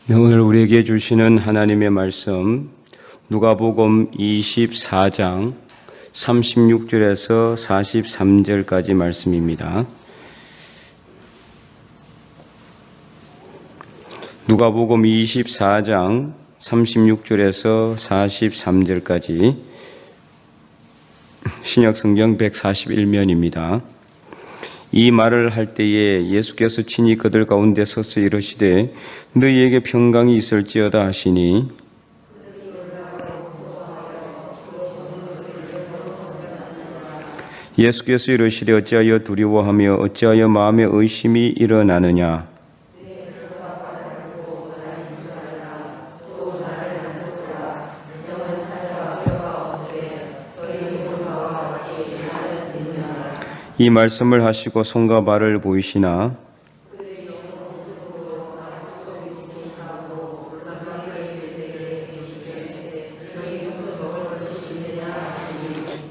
네, 오늘 우리에게 주시는 하나님의 말씀 누가복음 24장 36절에서 43절까지 말씀입니다. 누가복음 24장 36절에서 43절까지 신약성경 141면입니다. 이 말을 할 때에 예수께서 친히 그들 가운데 서서 이르시되 너희에게 평강이 있을지어다 하시니 예수께서 이르시되 어찌하여 두려워하며 어찌하여 마음에 의심이 일어나느냐. 이 말씀을 하시고 손과 발을 보이시나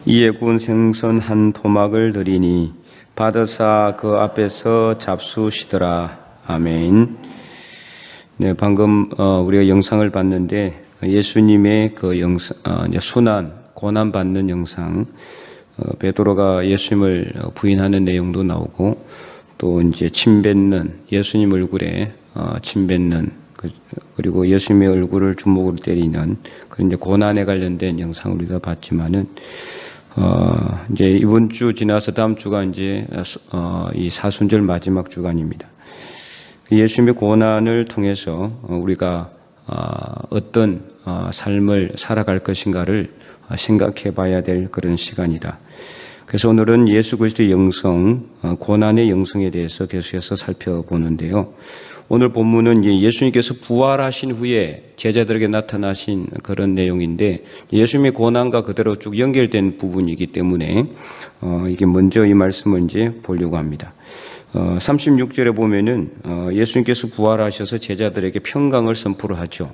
이에 구운 생선 한 토막을 드리니 받으사 그 앞에서 잡수시더라. 아멘. 네, 방금 우리가 영상을 봤는데 예수님의 그 순환, 고난 받는 영상, 베드로가 예수님을 부인하는 내용도 나오고 또 이제 침 뱉는 예수님 얼굴에 침 뱉는 그리고 예수님의 얼굴을 주먹으로 때리는 그런 이제 고난에 관련된 영상을 우리가 봤지만은 이제 이번 주 지나서 다음 주가 이제 이 사순절 마지막 주간입니다. 예수님의 고난을 통해서 우리가 어떤 삶을 살아갈 것인가를 생각해 봐야 될 그런 시간이다. 그래서 오늘은 예수 그리스도의 영성, 고난의 영성에 대해서 계속해서 살펴보는데요. 오늘 본문은 예수님께서 부활하신 후에 제자들에게 나타나신 그런 내용인데 예수님의 고난과 그대로 쭉 연결된 부분이기 때문에 이게 먼저 이 말씀을 이제 보려고 합니다. 36절에 보면은 예수님께서 부활하셔서 제자들에게 평강을 선포를 하죠.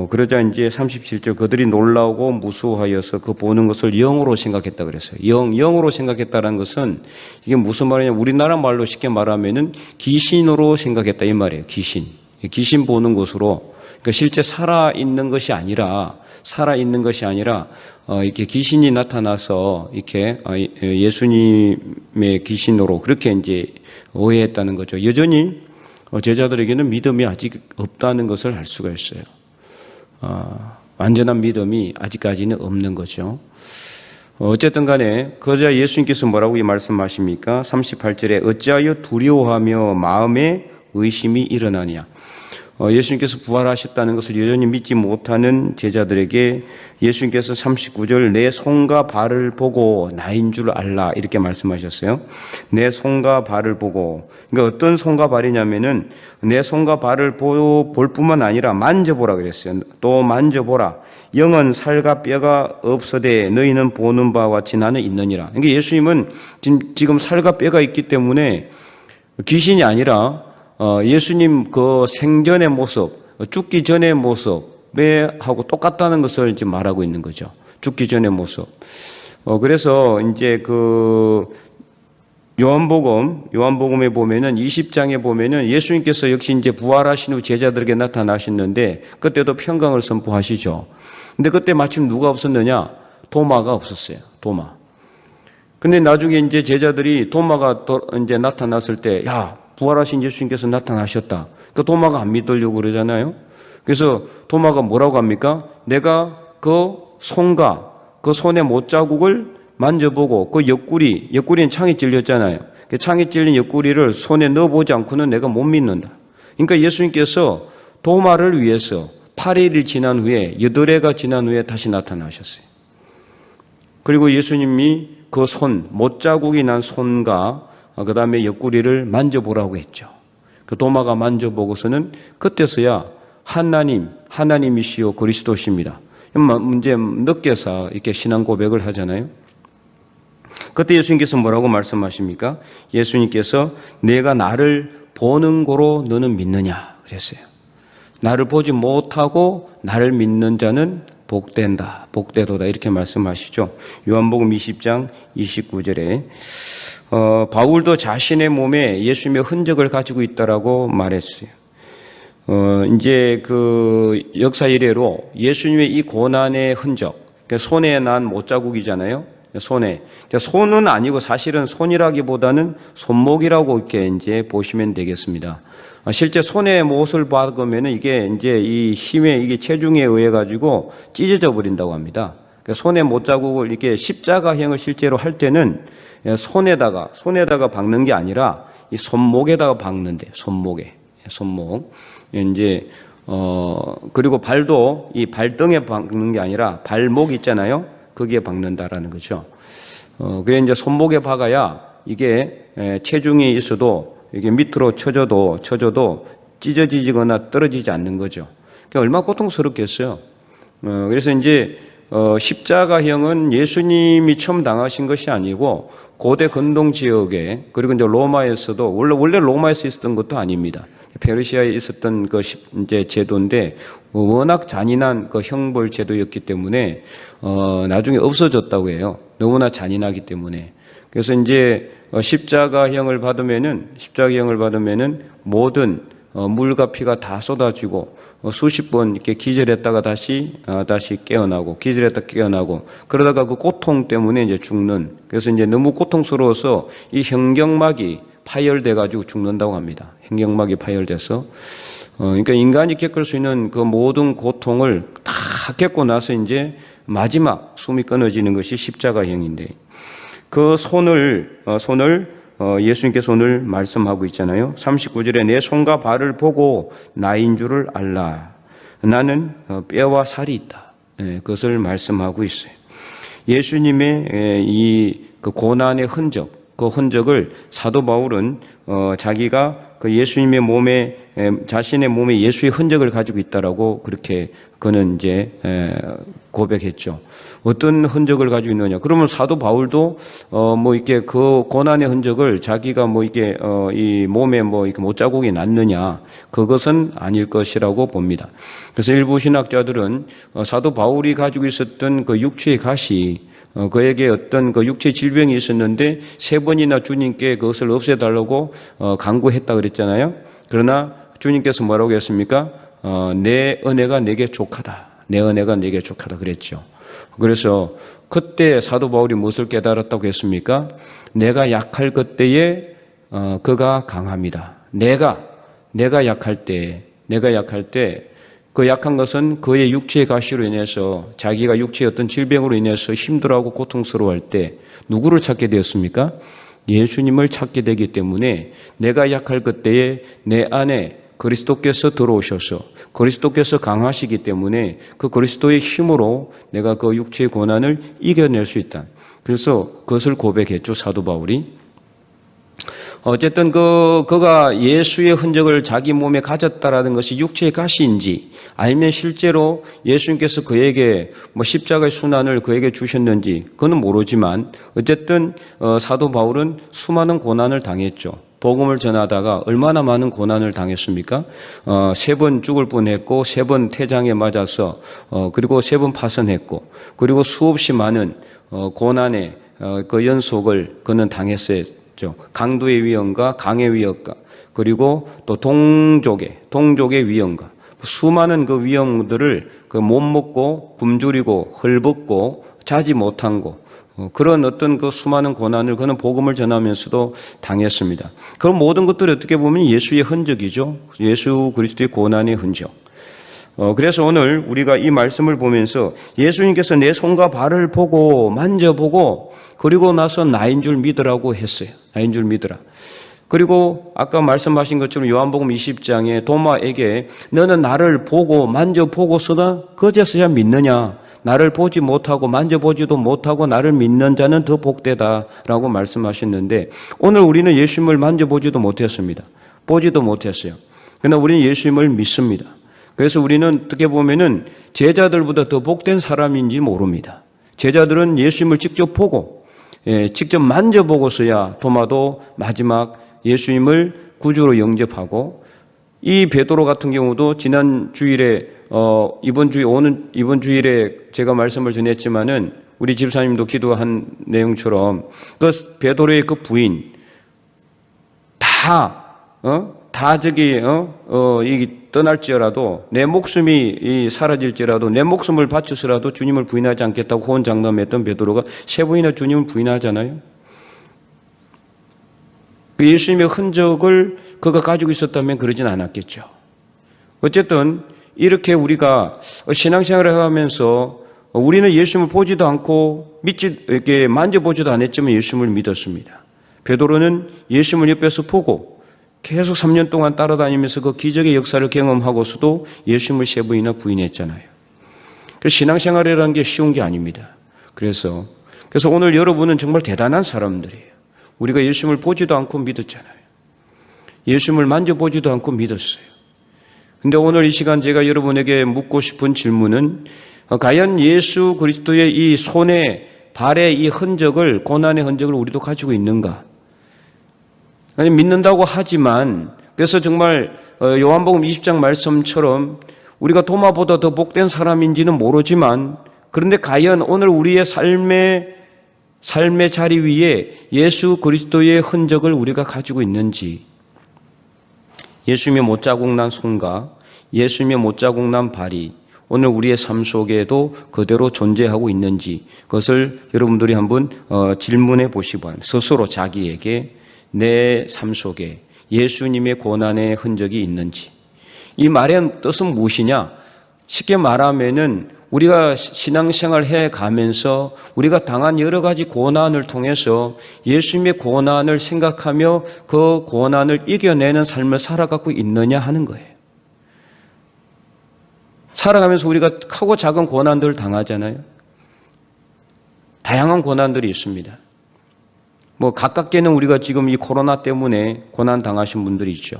그러자 이제 37절 그들이 놀라고 무수하여서 그 보는 것을 영으로 생각했다 그랬어요. 영으로 생각했다는 것은 이게 무슨 말이냐? 우리나라 말로 쉽게 말하면은 귀신으로 생각했다 이 말이에요. 귀신 보는 것으로. 그러니까 실제 살아 있는 것이 아니라 이렇게 귀신이 나타나서 이렇게 예수님의 귀신으로 그렇게 이제 오해했다는 거죠. 여전히 제자들에게는 믿음이 아직 없다는 것을 알 수가 있어요. 완전한 믿음이 아직까지는 없는 거죠. 어쨌든 간에 그러자 예수님께서 뭐라고 이 말씀하십니까? 38절에 어찌하여 두려워하며 마음에 의심이 일어나냐. 예수님께서 부활하셨다는 것을 여전히 믿지 못하는 제자들에게 예수님께서 39절 내 손과 발을 보고 나인 줄 알라 이렇게 말씀하셨어요. 내 손과 발을 보고, 그러니까 어떤 손과 발이냐면은 내 손과 발을 볼 뿐만 아니라 만져보라 그랬어요. 또 만져보라. 영은 살과 뼈가 없어되 너희는 보는 바와 같이 나는 있느니라. 그러니까 예수님은 지금 살과 뼈가 있기 때문에 귀신이 아니라 예수님 그 생전의 모습, 죽기 전의 모습에 하고 똑같다는 것을 이제 말하고 있는 거죠. 죽기 전의 모습. 그래서 이제 그 요한복음에 보면은 20장에 보면은 예수님께서 역시 이제 부활하신 후 제자들에게 나타나셨는데 그때도 평강을 선포하시죠. 근데 그때 마침 누가 없었느냐? 도마가 없었어요. 도마. 근데 나중에 이제 제자들이 도마가 이제 나타났을 때, 부활하신 예수님께서 나타나셨다. 그 도마가 안 믿으려고 그러잖아요. 그래서 도마가 뭐라고 합니까? 내가 그 손과 그 손의 못자국을 만져보고 그 옆구리는 창이 찔렸잖아요. 그 창이 찔린 옆구리를 손에 넣어보지 않고는 내가 못 믿는다. 그러니까 예수님께서 도마를 위해서 8일이 지난 후에 8회가 지난 후에 다시 나타나셨어요. 그리고 예수님이 그 못자국이 난 손과 그 다음에 옆구리를 만져보라고 했죠. 그 도마가 만져보고서는 그때서야 하나님이시오 그리스도십니다. 문제 늦게서 이렇게 신앙 고백을 하잖아요. 그때 예수님께서 뭐라고 말씀하십니까? 예수님께서 내가 나를 보는 고로 너는 믿느냐 그랬어요. 나를 보지 못하고 나를 믿는 자는 복되도다 이렇게 말씀하시죠. 요한복음 20장 29절에 바울도 자신의 몸에 예수님의 흔적을 가지고 있다라고 말했어요. 이제 그 역사 이래로 예수님의 이 고난의 흔적, 그러니까 손에 난 못자국이잖아요. 손은 아니고 사실은 손이라기보다는 손목이라고 이렇게 이제 보시면 되겠습니다. 실제 손에 못을 박으면 이게 이제 이 힘에 이게 체중에 의해 가지고 찢어져 버린다고 합니다. 그러니까 손에 못자국을 이렇게 십자가형을 실제로 할 때는 손에다가 박는 게 아니라 이 손목에다가 박는데 손목. 이제 그리고 발도 이 발등에 박는 게 아니라 발목 있잖아요. 거기에 박는다라는 거죠. 그래 이제 손목에 박아야 이게 체중이 있어도 이게 밑으로 쳐져도 찢어지거나 떨어지지 않는 거죠. 그러니까 얼마나 고통스럽겠어요. 그래서 이제 십자가형은 예수님이 처음 당하신 것이 아니고 고대 근동 지역에 그리고 이제 로마에서도 원래 로마에서 있었던 것도 아닙니다. 페르시아에 있었던 그 이제 제도인데 워낙 잔인한 그 형벌 제도였기 때문에 나중에 없어졌다고 해요. 너무나 잔인하기 때문에. 그래서 이제 십자가형을 받으면은 모든 물과 피가 다 쏟아지고 수십 번 이렇게 기절했다가 다시 깨어나고 그러다가 그 고통 때문에 이제 죽는. 그래서 이제 너무 고통스러워서 이 현경막이 파열돼 가지고 죽는다고 합니다. 현경막이 파열돼서 그러니까 인간이 겪을 수 있는 그 모든 고통을 다 겪고 나서 이제 마지막 숨이 끊어지는 것이 십자가형인데 그 손을 예수님께서 오늘 말씀하고 있잖아요. 39절에 내 손과 발을 보고 나인 줄을 알라. 나는 뼈와 살이 있다. 그것을 말씀하고 있어요. 예수님의 이 그 고난의 흔적, 그 흔적을 사도 바울은 자기가 그 예수님의 몸에 자신의 몸에 예수의 흔적을 가지고 있다라고 그렇게 그는 이제 고백했죠. 어떤 흔적을 가지고 있느냐? 그러면 사도 바울도 뭐 이렇게 그 고난의 흔적을 자기가 뭐 이게 이 몸에 뭐 이렇게 못자국이 났느냐? 그것은 아닐 것이라고 봅니다. 그래서 일부 신학자들은 사도 바울이 가지고 있었던 그 육체의 가시 그에게 어떤 그 육체 질병이 있었는데 3번이나 주님께 그것을 없애달라고 간구했다 그랬잖아요. 그러나 주님께서 뭐라고 했습니까? 내 은혜가 내게 족하다. 내 은혜가 내게 족하다 그랬죠. 그래서 그때 사도 바울이 무엇을 깨달았다고 했습니까? 내가 약할 그때에 그가 강합니다. 내가 약할 때 그 약한 것은 그의 육체의 가시로 인해서 자기가 육체의 어떤 질병으로 인해서 힘들어하고 고통스러워할 때 누구를 찾게 되었습니까? 예수님을 찾게 되기 때문에 내가 약할 그때에 내 안에 그리스도께서 들어오셔서 그리스도께서 강하시기 때문에 그 그리스도의 힘으로 내가 그 육체의 고난을 이겨낼 수 있다. 그래서 그것을 고백했죠, 사도 바울이. 어쨌든 그가 예수의 흔적을 자기 몸에 가졌다라는 것이 육체의 가시인지 아니면 실제로 예수님께서 그에게 뭐 십자가의 순환을 그에게 주셨는지 그건 모르지만 어쨌든 사도 바울은 수많은 고난을 당했죠. 복음을 전하다가 얼마나 많은 고난을 당했습니까? 3번 죽을 뻔했고 3번 태장에 맞아서 그리고 3번 파선했고 그리고 수없이 많은 고난의 그 연속을 그는 당했어요. 강도의 위험과 강의 위험과 그리고 또 동족의 위험과 수많은 그 위험들을 그 못 먹고 굶주리고 헐벗고 자지 못한 거 그런 어떤 그 수많은 고난을 그는 복음을 전하면서도 당했습니다. 그런 모든 것들이 어떻게 보면 예수의 흔적이죠. 예수 그리스도의 고난의 흔적. 그래서 오늘 우리가 이 말씀을 보면서 예수님께서 내 손과 발을 보고 만져보고 그리고 나서 나인 줄 믿으라고 했어요. 나인 줄 믿으라. 그리고 아까 말씀하신 것처럼 요한복음 20장에 도마에게 너는 나를 보고 만져보고서나 그제서야 믿느냐? 나를 보지 못하고 만져보지도 못하고 나를 믿는 자는 더 복되다라고 말씀하셨는데 오늘 우리는 예수님을 만져보지도 못했습니다. 보지도 못했어요. 그러나 우리는 예수님을 믿습니다. 그래서 우리는 어떻게 보면은 제자들보다 더 복된 사람인지 모릅니다. 제자들은 예수님을 직접 보고, 직접 만져보고서야 도마도 마지막 예수님을 구주로 영접하고, 이 베드로 같은 경우도 지난 주일에, 이번 주일에 제가 말씀을 전했지만은 우리 집사님도 기도한 내용처럼 그 베드로의 그 부인 다, 다 이 떠날지라도 내 목숨이 사라질지라도 내 목숨을 바쳐서라도 주님을 부인하지 않겠다고 호언장담했던 베드로가 3번이나 주님을 부인하잖아요. 예수님의 흔적을 그가 가지고 있었다면 그러진 않았겠죠. 어쨌든 이렇게 우리가 신앙생활을 하면서 우리는 예수님을 보지도 않고 이렇게 만져보지도 않았지만 예수님을 믿었습니다. 베드로는 예수님을 옆에서 보고 계속 3년 동안 따라다니면서 그 기적의 역사를 경험하고서도 예수님을 3번이나 부인했잖아요. 그래서 신앙생활이라는 게 쉬운 게 아닙니다. 그래서 오늘 여러분은 정말 대단한 사람들이에요. 우리가 예수님을 보지도 않고 믿었잖아요. 예수님을 만져보지도 않고 믿었어요. 근데 오늘 이 시간 제가 여러분에게 묻고 싶은 질문은 과연 예수 그리스도의 이 손에 발의 이 흔적을, 고난의 흔적을 우리도 가지고 있는가? 아니, 믿는다고 하지만, 그래서 정말 요한복음 20장 말씀처럼 우리가 도마보다 더 복된 사람인지는 모르지만, 그런데 과연 오늘 우리의 삶의 자리 위에 예수 그리스도의 흔적을 우리가 가지고 있는지, 예수님의 못자국 난 손과 예수님의 못자국 난 발이 오늘 우리의 삶 속에도 그대로 존재하고 있는지, 그것을 여러분들이 한번 질문해 보시기 바랍니다. 스스로 자기에게 내 삶 속에 예수님의 고난의 흔적이 있는지. 이 말의 뜻은 무엇이냐? 쉽게 말하면은 우리가 신앙생활 해 가면서 우리가 당한 여러 가지 고난을 통해서 예수님의 고난을 생각하며 그 고난을 이겨내는 삶을 살아가고 있느냐 하는 거예요. 살아가면서 우리가 크고 작은 고난들을 당하잖아요. 다양한 고난들이 있습니다. 가깝게는 우리가 지금 이 코로나 때문에 고난 당하신 분들이 있죠.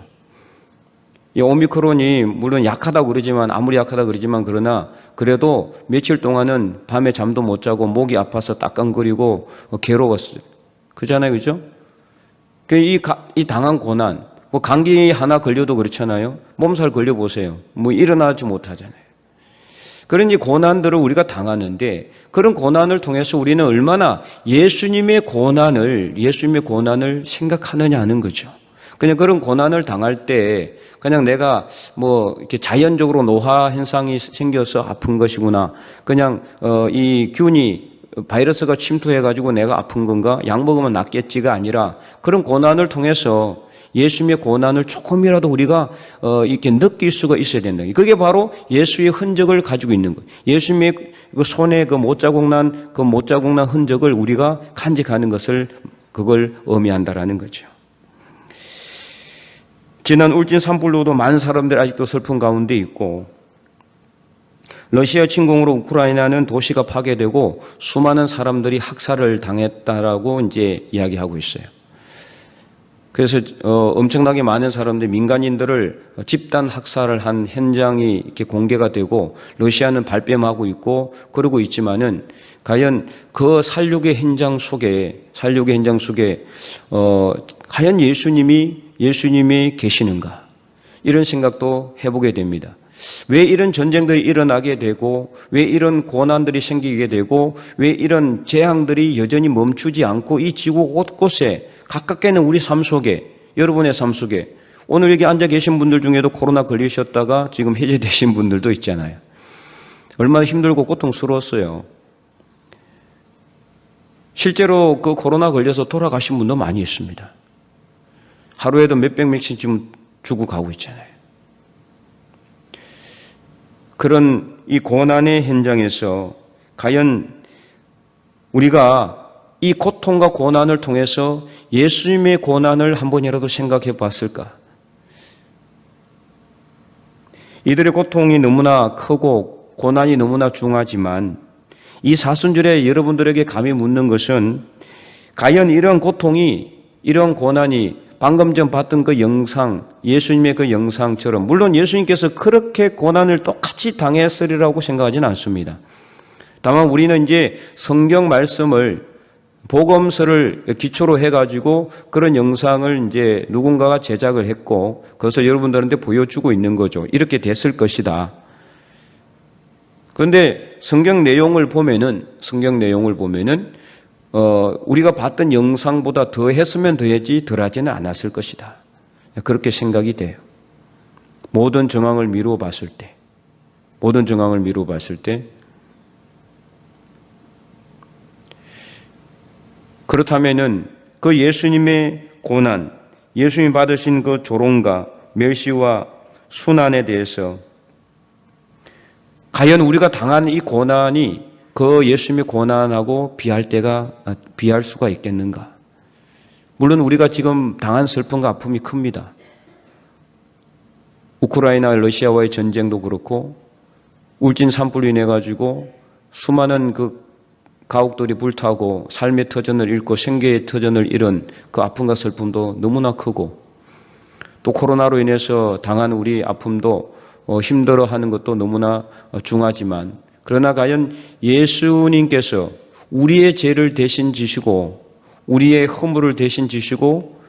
이 오미크론이 물론 약하다고 그러지만, 아무리 약하다고 그러지만, 그러나 그래도 며칠 동안은 밤에 잠도 못 자고 목이 아파서 따끔거리고 괴로웠어요. 그잖아요, 그죠? 이 당한 고난, 감기 하나 걸려도 그렇잖아요. 몸살 걸려보세요. 일어나지 못하잖아요. 그런 이 고난들을 우리가 당하는데, 그런 고난을 통해서 우리는 얼마나 예수님의 고난을 생각하느냐 하는 거죠. 그냥 그런 고난을 당할 때 그냥 내가 이렇게 자연적으로 노화 현상이 생겨서 아픈 것이구나, 그냥 이 균이 바이러스가 침투해가지고 내가 아픈 건가, 약 먹으면 낫겠지가 아니라, 그런 고난을 통해서 예수님의 고난을 조금이라도 우리가 이렇게 느낄 수가 있어야 된다. 그게 바로 예수의 흔적을 가지고 있는 거예요. 예수님의 그 손에 그 못자국 난 흔적을 우리가 간직하는 것을, 그걸 의미한다라는 거죠. 지난 울진 산불로도 많은 사람들이 아직도 슬픈 가운데 있고, 러시아 침공으로 우크라이나는 도시가 파괴되고 수많은 사람들이 학살을 당했다라고 이제 이야기하고 있어요. 그래서 엄청나게 많은 사람들, 민간인들을 집단 학살을 한 현장이 이렇게 공개가 되고, 러시아는 발뺌하고 있고 그러고 있지만은, 과연 그 살육의 현장 속에 과연 예수님이 계시는가, 이런 생각도 해보게 됩니다. 왜 이런 전쟁들이 일어나게 되고, 왜 이런 고난들이 생기게 되고, 왜 이런 재앙들이 여전히 멈추지 않고 이 지구 곳곳에, 가깝게는 우리 삶 속에, 여러분의 삶 속에, 오늘 여기 앉아 계신 분들 중에도 코로나 걸리셨다가 지금 해제되신 분들도 있잖아요. 얼마나 힘들고 고통스러웠어요. 실제로 그 코로나 걸려서 돌아가신 분도 많이 있습니다. 하루에도 몇백 명씩 지금 죽어가고 있잖아요. 그런 이 고난의 현장에서 과연 우리가 이 고통과 고난을 통해서 예수님의 고난을 한 번이라도 생각해 봤을까? 이들의 고통이 너무나 크고 고난이 너무나 중하지만, 이 사순절에 여러분들에게 감히 묻는 것은, 과연 이런 고통이, 이런 고난이 방금 전 봤던 그 영상, 예수님의 그 영상처럼, 물론 예수님께서 그렇게 고난을 똑같이 당했으리라고 생각하지는 않습니다. 다만 우리는 이제 성경 말씀을, 복음서를 기초로 해가지고 그런 영상을 이제 누군가가 제작을 했고, 그것을 여러분들한테 보여주고 있는 거죠. 이렇게 됐을 것이다. 그런데 성경 내용을 보면은 우리가 봤던 영상보다 더 했으면 더 했지 덜 하지는 않았을 것이다. 그렇게 생각이 돼요. 모든 정황을 미루어 봤을 때, 그렇다면은 그 예수님의 고난, 예수님이 받으신 그 조롱과 멸시와 순환에 대해서 과연 우리가 당한 이 고난이 그 예수님의 고난하고 비할 수가 있겠는가? 물론 우리가 지금 당한 슬픔과 아픔이 큽니다. 우크라이나 러시아와의 전쟁도 그렇고 울진 산불로 인해 가지고 수많은 그 가옥들이 불타고 삶의 터전을 잃고 생계의 터전을 잃은 그 아픔과 슬픔도 너무나 크고, 또 코로나로 인해서 당한 우리 아픔도 힘들어하는 것도 너무나 중하지만, 그러나 과연 예수님께서 우리의 죄를 대신 지시고 우리의 허물을 대신 지시고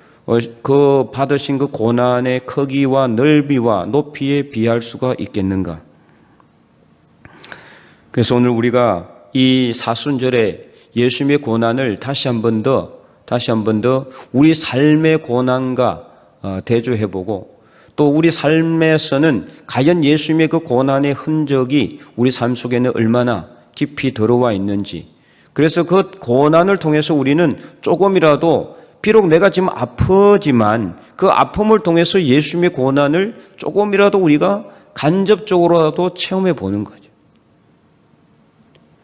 그 받으신 그 고난의 크기와 넓이와 높이에 비할 수가 있겠는가? 그래서 오늘 우리가 이 사순절에 예수님의 고난을 다시 한 번 더 우리 삶의 고난과 대조해보고, 또 우리 삶에서는 과연 예수님의 그 고난의 흔적이 우리 삶 속에는 얼마나 깊이 들어와 있는지, 그래서 그 고난을 통해서 우리는 조금이라도, 비록 내가 지금 아프지만 그 아픔을 통해서 예수님의 고난을 조금이라도 우리가 간접적으로라도 체험해 보는 거죠.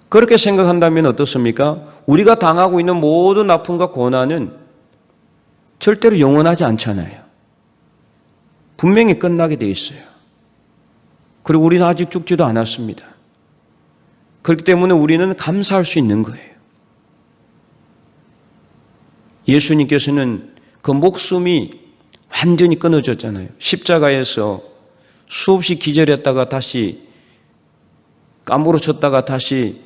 그렇게 생각한다면 어떻습니까? 우리가 당하고 있는 모든 아픔과 고난은 절대로 영원하지 않잖아요. 분명히 끝나게 돼 있어요. 그리고 우리는 아직 죽지도 않았습니다. 그렇기 때문에 우리는 감사할 수 있는 거예요. 예수님께서는 그 목숨이 완전히 끊어졌잖아요. 십자가에서 수없이 기절했다가 다시 까무러쳤다가 다시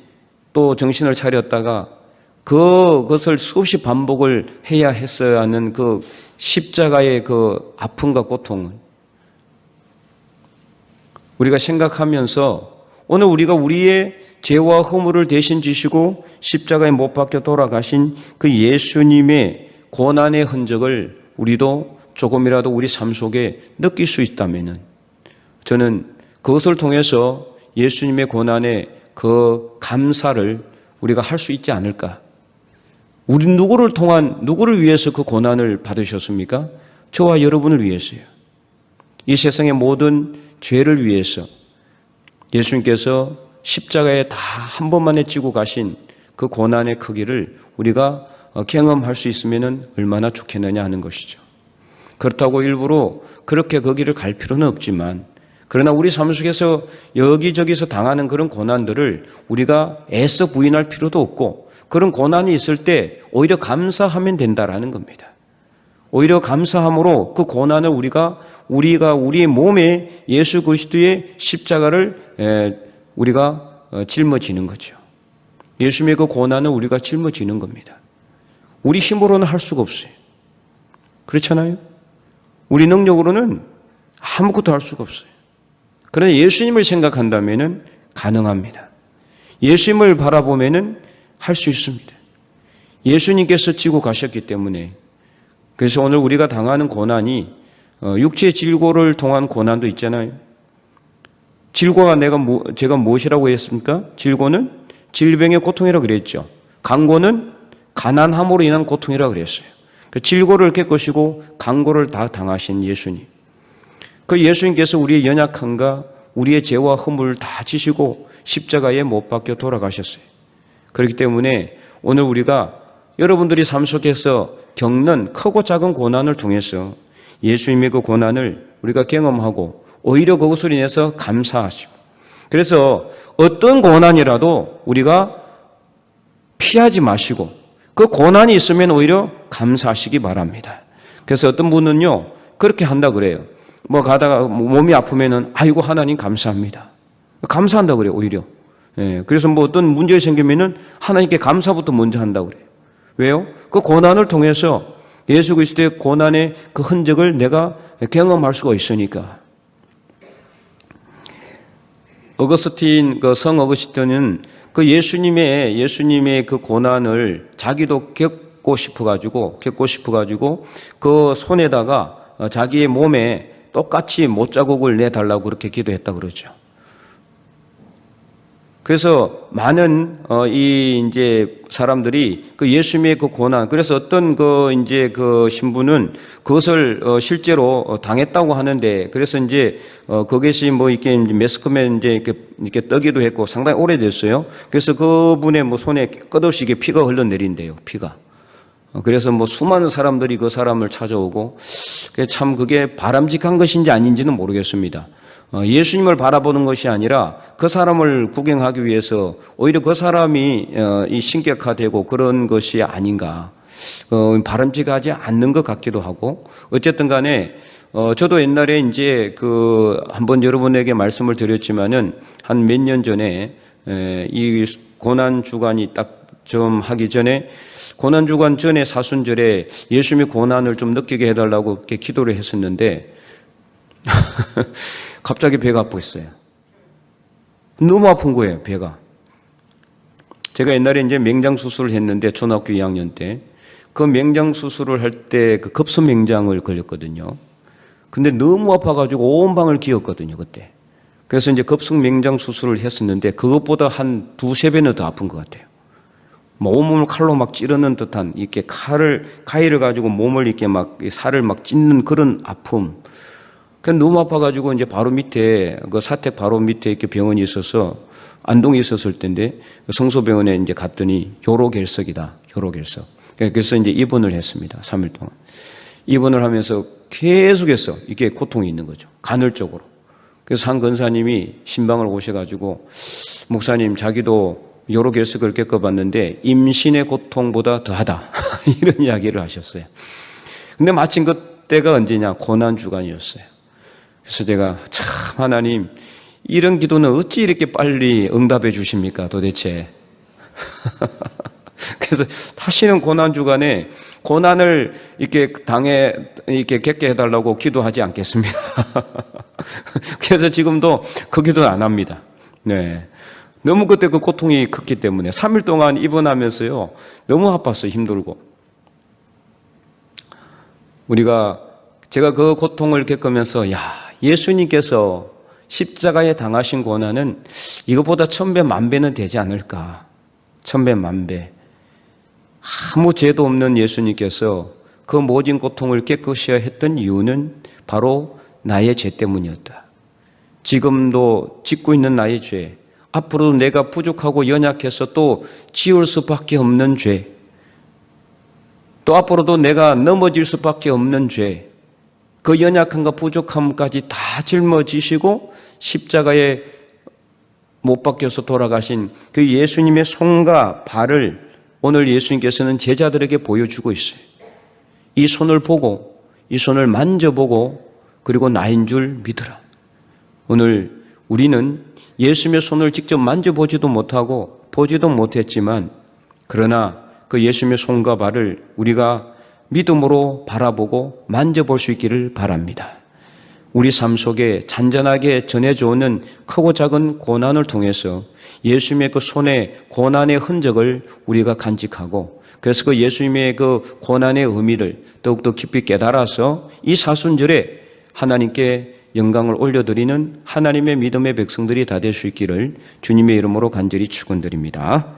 또 정신을 차렸다가 그것을 수없이 반복을 해야 했어야 하는 그 십자가의 그 아픔과 고통을 우리가 생각하면서, 오늘 우리가 우리의 죄와 허물을 대신 지시고 십자가에 못 박혀 돌아가신 그 예수님의 고난의 흔적을 우리도 조금이라도 우리 삶 속에 느낄 수 있다면은, 저는 그것을 통해서 예수님의 고난의 그 감사를 우리가 할 수 있지 않을까? 우리 누구를 위해서 그 고난을 받으셨습니까? 저와 여러분을 위해서요. 이 세상의 모든 죄를 위해서 예수님께서 십자가에 다 한 번만에 지고 가신 그 고난의 크기를 우리가 경험할 수 있으면 얼마나 좋겠느냐 하는 것이죠. 그렇다고 일부러 그렇게 거기를 갈 필요는 없지만, 그러나 우리 삶 속에서 여기저기서 당하는 그런 고난들을 우리가 애써 부인할 필요도 없고, 그런 고난이 있을 때 오히려 감사하면 된다라는 겁니다. 오히려 감사함으로 그 고난을 우리가 우리의 몸에 예수 그리스도의 십자가를 우리가 짊어지는 거죠. 예수님의 그 고난을 우리가 짊어지는 겁니다. 우리 힘으로는 할 수가 없어요. 그렇잖아요? 우리 능력으로는 아무것도 할 수가 없어요. 그러나 예수님을 생각한다면 가능합니다. 예수님을 바라보면 할 수 있습니다. 예수님께서 지고 가셨기 때문에. 그래서 오늘 우리가 당하는 고난이 육체의 질고를 통한 고난도 있잖아요. 질고가 제가 무엇이라고 했습니까? 질고는 질병의 고통이라고 그랬죠. 강고는 가난함으로 인한 고통이라고 그랬어요. 질고를 겪으시고 강고를 다 당하신 예수님. 그 예수님께서 우리의 연약함과 우리의 죄와 허물을 다 지시고 십자가에 못 박혀 돌아가셨어요. 그렇기 때문에 오늘 우리가 여러분들이 삶 속에서 겪는 크고 작은 고난을 통해서 예수님의 그 고난을 우리가 경험하고 오히려 그것을 인해서 감사하시고, 그래서 어떤 고난이라도 우리가 피하지 마시고 그 고난이 있으면 오히려 감사하시기 바랍니다. 그래서 어떤 분은요 그렇게 한다 그래요. 가다가 몸이 아프면은 아이고 하나님 감사합니다. 감사한다 그래요 오히려. 그래서 어떤 문제가 생기면은 하나님께 감사부터 먼저 한다고 그래요. 왜요? 그 고난을 통해서 예수 그리스도의 고난의 그 흔적을 내가 경험할 수가 있으니까. 성 어거스틴은 그 예수님의 그 고난을 자기도 겪고 싶어가지고 그 손에다가 자기의 몸에 똑같이 못자국을 내달라고 그렇게 기도했다 그러죠. 그래서 많은 이제 사람들이 그 예수님의 그 고난, 그래서 어떤 이제 그 신부는 그것을 실제로 당했다고 하는데, 그래서 이제 그것이 뭐 이렇게 매스컴에 이제 이렇게 뜨기도 했고 상당히 오래됐어요. 그래서 그분의 뭐 손에 끝없이 이게 피가 흘러내린대요, 피가. 그래서 뭐 수많은 사람들이 그 사람을 찾아오고, 참 그게 바람직한 것인지 아닌지는 모르겠습니다. 예수님을 바라보는 것이 아니라 그 사람을 구경하기 위해서 오히려 그 사람이 신격화되고 그런 것이 아닌가, 바람직하지 않는 것 같기도 하고. 어쨌든 간에 저도 옛날에 이제 한번 여러분에게 말씀을 드렸지만은 한 몇 년 전에 이 고난 주간이 딱 좀 하기 전에, 고난 주간 전에 사순절에 예수님의 고난을 좀 느끼게 해달라고 이렇게 기도를 했었는데 갑자기 배가 아팠어요. 너무 아픈 거예요, 배가. 제가 옛날에 이제 맹장 수술을 했는데, 초등학교 2학년 때 그 맹장 수술을 할 때 그 급성 맹장을 걸렸거든요. 근데 너무 아파가지고 온 방을 기었거든요, 그때. 그래서 이제 급성 맹장 수술을 했었는데 그것보다 한 두세 배는 더 아픈 것 같아요. 온몸을 칼로 막 찌르는 듯한, 이렇게 가위를 가지고 몸을 이렇게 막 살을 막 찢는 그런 아픔. 너무 아파가지고 이제 바로 밑에, 그 사택 바로 밑에 이렇게 병원이 있어서, 안동에 있었을 때인데 성소병원에 이제 갔더니 요로결석이다, 요로결석. 그래서 이제 입원을 했습니다. 3일 동안. 입원을 하면서 계속해서 이게 고통이 있는 거죠, 간헐적으로. 그래서 한 권사님이 신방을 오셔가지고, 목사님, 자기도 요로결석을 겪어봤는데 임신의 고통보다 더하다 이런 이야기를 하셨어요. 근데 마침 그때가 언제냐, 고난 주간이었어요. 그래서 제가, 참 하나님, 이런 기도는 어찌 이렇게 빨리 응답해 주십니까 도대체. 그래서 다시는 고난 주간에 고난을 이렇게 이렇게 겪게 해달라고 기도하지 않겠습니다. 그래서 지금도 그 기도는 안 합니다. 네. 너무 그때 그 고통이 컸기 때문에 3일 동안 입원하면서요, 너무 아팠어요, 힘들고. 제가 그 고통을 겪으면서, 예수님께서 십자가에 당하신 고난은 이것보다 1000배, 1000배는 되지 않을까. 1000배, 1000배. 아무 죄도 없는 예수님께서 그 모진 고통을 겪으셔야 했던 이유는 바로 나의 죄 때문이었다. 지금도 짓고 있는 나의 죄, 앞으로도 내가 부족하고 연약해서 또 지울 수밖에 없는 죄, 또 앞으로도 내가 넘어질 수밖에 없는 죄, 그 연약함과 부족함까지 다 짊어지시고 십자가에 못 박혀서 돌아가신 그 예수님의 손과 발을 오늘 예수님께서는 제자들에게 보여주고 있어요. 이 손을 보고, 이 손을 만져보고, 그리고 나인 줄 믿으라. 오늘 우리는 예수님의 손을 직접 만져보지도 못하고 보지도 못했지만, 그러나 그 예수님의 손과 발을 우리가 믿음으로 바라보고 만져볼 수 있기를 바랍니다. 우리 삶 속에 잔잔하게 전해져 오는 크고 작은 고난을 통해서 예수님의 그 손의 고난의 흔적을 우리가 간직하고, 그래서 그 예수님의 그 고난의 의미를 더욱더 깊이 깨달아서 이 사순절에 하나님께 영광을 올려드리는 하나님의 믿음의 백성들이 다 될 수 있기를 주님의 이름으로 간절히 축원드립니다.